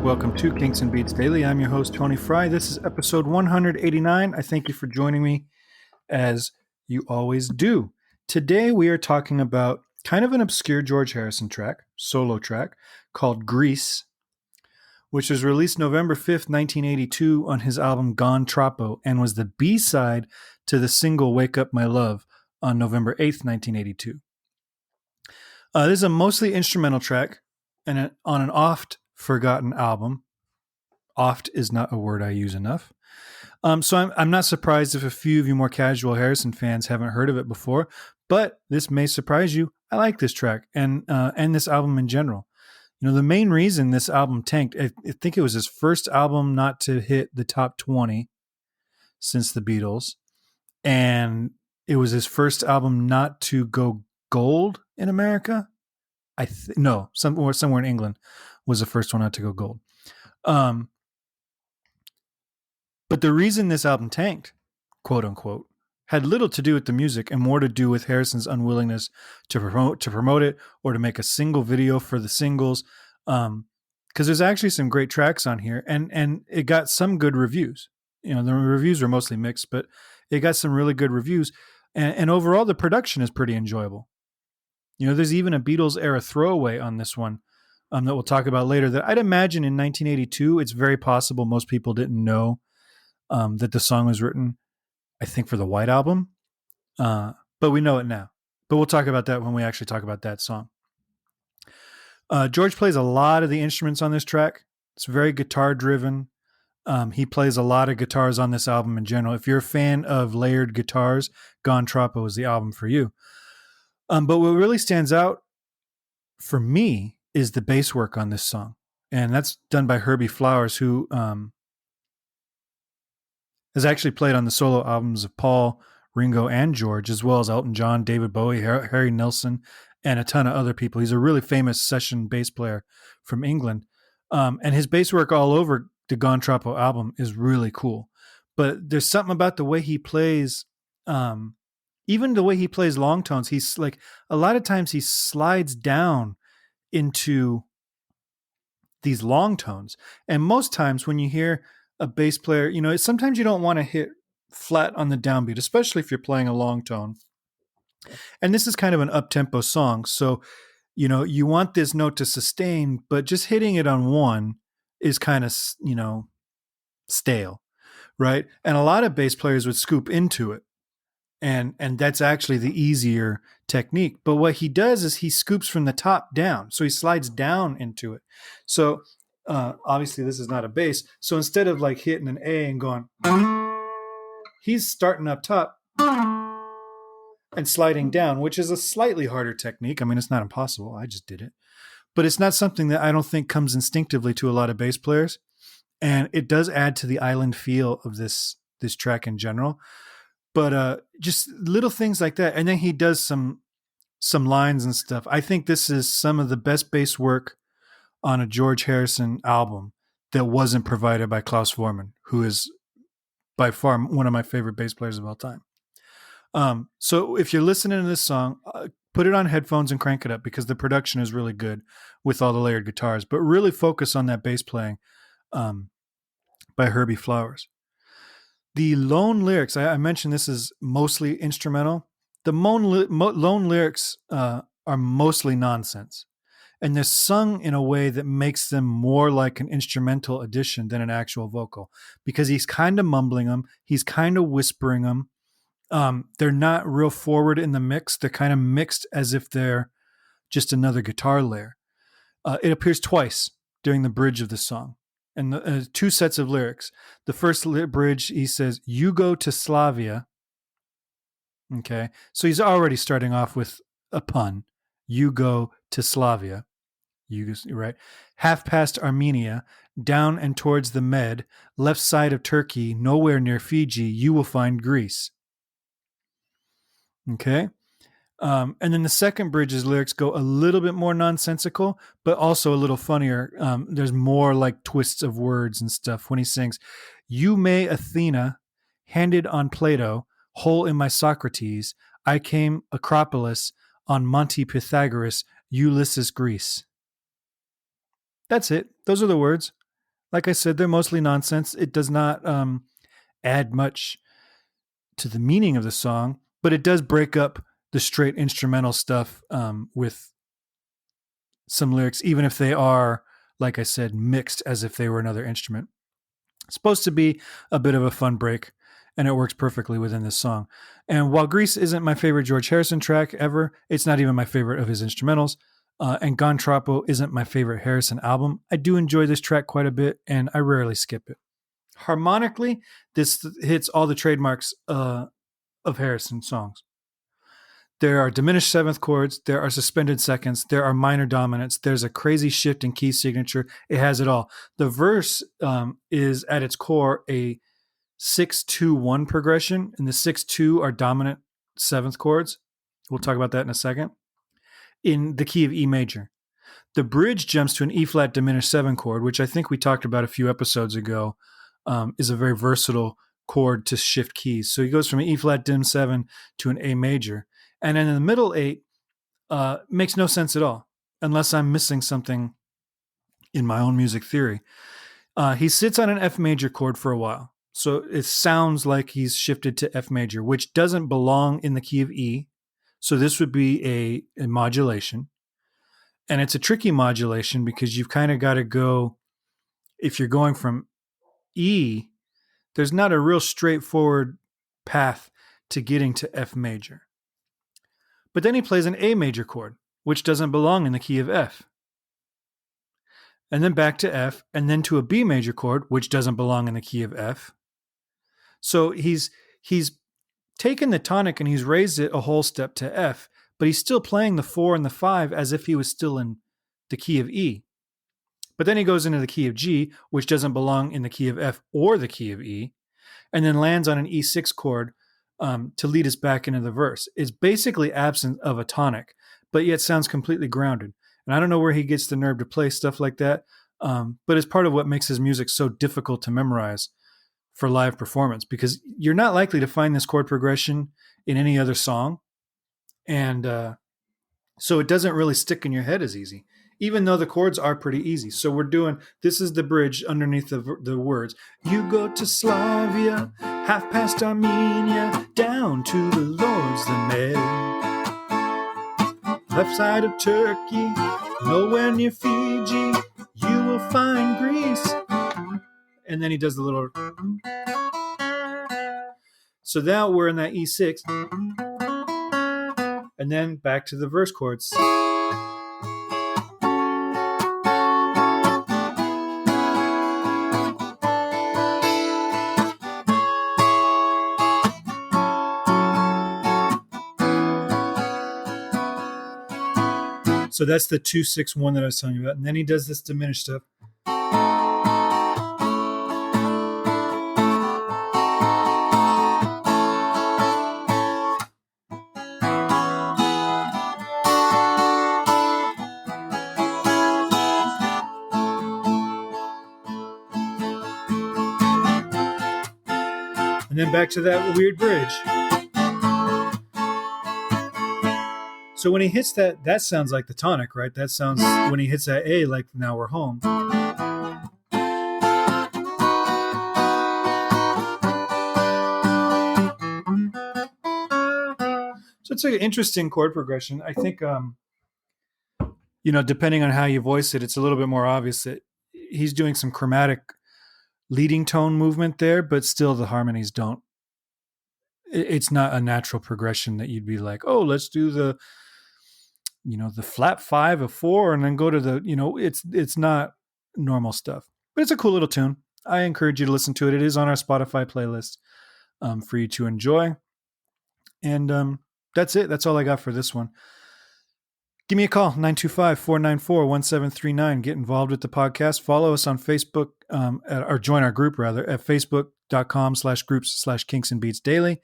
Welcome to Kinks and Beats Daily. I'm your host, Tony Fry. This is episode 189. I thank you for joining me as you always do. Today we are talking about kind of an obscure George Harrison track, solo track, called Grease, which was released November 5th, 1982 on his album Gone Troppo and was the B-side to the single Wake Up My Love on November 8th, 1982. This is a mostly instrumental track and on an oft-forgotten album. Oft is not a word I use enough. So I'm not surprised if a few of you more casual Harrison fans haven't heard of it before, but this may surprise you. I like this track and this album in general. You know, the main reason this album tanked, I think it was his first album not to hit the top 20 since the Beatles, and it was his first album not to go gold in America. Somewhere in England was the first one not to go gold. But the reason this album tanked, quote unquote, had little to do with the music and more to do with Harrison's unwillingness to promote it or to make a single video for the singles. Because there's actually some great tracks on here, and it got some good reviews. You know, the reviews were mostly mixed, but it got some really good reviews. And overall, the production is pretty enjoyable. You know, there's even a Beatles era throwaway on this one that we'll talk about later that I'd imagine in 1982, it's very possible most people didn't know that the song was written, I think, for the White Album. But we know it now. But we'll talk about that when we actually talk about that song. George plays a lot of the instruments on this track. It's very guitar driven. He plays a lot of guitars on this album in general. If you're a fan of layered guitars, Gone Troppo is the album for you. But what really stands out for me is the bass work on this song. And that's done by Herbie Flowers, who has actually played on the solo albums of Paul, Ringo, and George, as well as Elton John, David Bowie, Harry Nilsson, and a ton of other people. He's a really famous session bass player from England. And his bass work all over the Gone Troppo album is really cool. But there's something about the way he plays, even the way he plays long tones. He's like, a lot of times he slides down into these long tones. And most times when you hear a bass player, you know, sometimes you don't want to hit flat on the downbeat, especially if you're playing a long tone. And this is kind of an up-tempo song. So, you know, you want this note to sustain, but just hitting it on one is kind of, you know, stale, right? And a lot of bass players would scoop into it. And that's actually the easier technique. But what he does is he scoops from the top down. So he slides down into it. So obviously this is not a bass. So instead of like hitting an A and going, he's starting up top and sliding down, which is a slightly harder technique. I mean, it's not impossible. I just did it. But it's not something that I don't think comes instinctively to a lot of bass players. And it does add to the island feel of this track in general. But just little things like that. And then he does some lines and stuff. I think this is some of the best bass work on a George Harrison album that wasn't provided by Klaus Voormann, who is by far one of my favorite bass players of all time. So if you're listening to this song, put it on headphones and crank it up because the production is really good with all the layered guitars, but really focus on that bass playing by Herbie Flowers. The lone lyrics, I mentioned this is mostly instrumental. The lone lyrics are mostly nonsense. And they're sung in a way that makes them more like an instrumental addition than an actual vocal. Because he's kind of mumbling them. He's kind of whispering them. They're not real forward in the mix. They're kind of mixed as if they're just another guitar layer. It appears twice during the bridge of the song. And the two sets of lyrics. The first bridge, he says, "You go to Slavia." Okay. So he's already starting off with a pun. You go to Slavia. Right. Half past Armenia, down and towards the Med, left side of Turkey, nowhere near Fiji, you will find Greece. Okay. And then the second bridge's lyrics go a little bit more nonsensical, but also a little funnier. There's more like twists of words and stuff when he sings, "You may Athena, handed on Plato, hole in my Socrates, I came Acropolis, on Monte Pythagoras, Ulysses Greece." That's it. Those are the words. Like I said, they're mostly nonsense. It does not add much to the meaning of the song, but it does break up the straight instrumental stuff with some lyrics, even if they are, like I said, mixed as if they were another instrument. It's supposed to be a bit of a fun break, and it works perfectly within this song. And while Grease isn't my favorite George Harrison track ever, it's not even my favorite of his instrumentals. And Gon Troppo isn't my favorite Harrison album. I do enjoy this track quite a bit, and I rarely skip it. Harmonically, this hits all the trademarks of Harrison songs. There are diminished seventh chords, there are suspended seconds, there are minor dominants, there's a crazy shift in key signature. It has it all. The verse is at its core a 6-2-1 progression, and the 6-2 are dominant seventh chords. We'll talk about that in a second. In the key of E major. The bridge jumps to an E flat diminished 7 chord, which I think we talked about a few episodes ago, is a very versatile chord to shift keys. So he goes from an E flat dim 7 to an A major. And then in the middle 8 makes no sense at all, unless I'm missing something in my own music theory. He sits on an F major chord for a while. So it sounds like he's shifted to F major, which doesn't belong in the key of E. So this would be a modulation. And it's a tricky modulation because you've kind of got to go, if you're going from E, there's not a real straightforward path to getting to F major. But then he plays an A major chord, which doesn't belong in the key of F. And then back to F, and then to a B major chord, which doesn't belong in the key of F. So he's taken the tonic and he's raised it a whole step to F, but he's still playing the 4 and the 5 as if he was still in the key of E. But then he goes into the key of G, which doesn't belong in the key of F or the key of E, and then lands on an E6 chord to lead us back into the verse. It's basically absent of a tonic, but yet sounds completely grounded. And I don't know where he gets the nerve to play stuff like that, but it's part of what makes his music so difficult to memorize for live performance, because you're not likely to find this chord progression in any other song. And so it doesn't really stick in your head as easy, even though the chords are pretty easy. So we're doing, this is the bridge underneath the words. You go to Slavia, half past Armenia, down to the Lords the Med. Left side of Turkey, nowhere near Fiji, you will find Greece. And then he does the little. So now we're in that E6. And then back to the verse chords. So that's the 2-6-1 that I was telling you about. And then he does this diminished stuff. And then back to that weird bridge. So when he hits that sounds like the tonic, right? That sounds, when he hits that A, like Now We're Home. So it's an interesting chord progression. I think, depending on how you voice it, it's a little bit more obvious that he's doing some chromatic leading tone movement there, but still the harmonies don't. It's not a natural progression that you'd be like, oh, let's do the flat 5 of 4 and then go to the, it's not normal stuff. But it's a cool little tune. I encourage you to listen to it. It is on our Spotify playlist for you to enjoy. And that's it. That's all I got for this one. Give me a call, 925-494-1739. Get involved with the podcast. Follow us on Facebook, or join our group rather, at facebook.com/groups/Kinks and Beats Daily.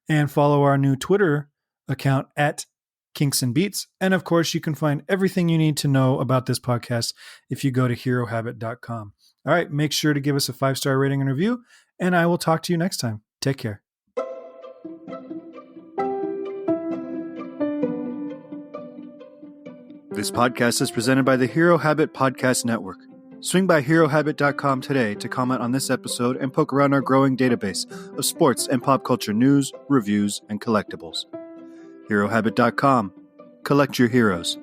And follow our new Twitter account at Kinks and Beats. And of course, you can find everything you need to know about this podcast if you go to herohabit.com. All right, make sure to give us a 5-star rating and review, and I will talk to you next time. Take care. This podcast is presented by the Hero Habit Podcast Network. Swing by HeroHabit.com today to comment on this episode and poke around our growing database of sports and pop culture news, reviews, and collectibles. HeroHabit.com. Collect your heroes.